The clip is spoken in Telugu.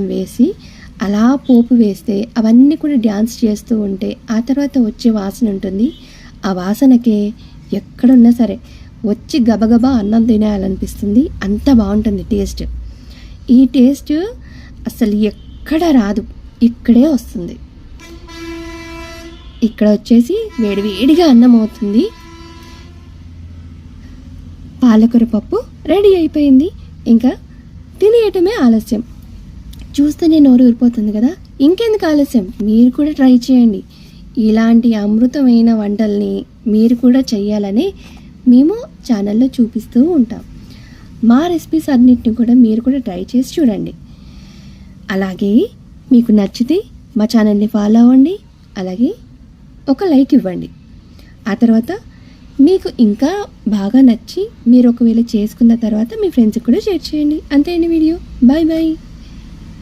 వేసి అలా పోపు వేస్తే అవన్నీ కూడా డ్యాన్స్ చేస్తూ ఉంటే ఆ తర్వాత వచ్చే వాసన ఉంటుంది. ఆ వాసనకే ఎక్కడున్నా సరే వచ్చి గబగబా అన్నం తినేయాలనిపిస్తుంది. అంత బాగుంటుంది టేస్ట్. ఈ టేస్ట్ అసలు ఎక్కడ రాదు, ఇక్కడే వస్తుంది. ఇక్కడ వచ్చేసి వేడివేడిగా అన్నం అవుతుంది. పాలకూర పప్పు రెడీ అయిపోయింది. ఇంకా తినేయటమే ఆలస్యం. చూస్తేనే నోరు ఊరిపోతుంది కదా. ఇంకెందుకు ఆలస్యం, మీరు కూడా ట్రై చేయండి. ఇలాంటి అమృతమైన వంటల్ని మీరు కూడా చెయ్యాలని మేము ఛానల్లో చూపిస్తూ ఉంటాం. మా రెసిపీస్ అన్నిటిని కూడా మీరు కూడా ట్రై చేసి చూడండి. అలాగే మీకు నచ్చితే మా ఛానల్ని ఫాలో అవ్వండి. అలాగే ఒక లైక్ ఇవ్వండి. ఆ తర్వాత మీకు ఇంకా బాగా నచ్చి మీరు ఒకవేళ చేసుకున్న తర్వాత మీ ఫ్రెండ్స్కి కూడా షేర్ చేయండి. అంతే అండి వీడియో. Bye bye.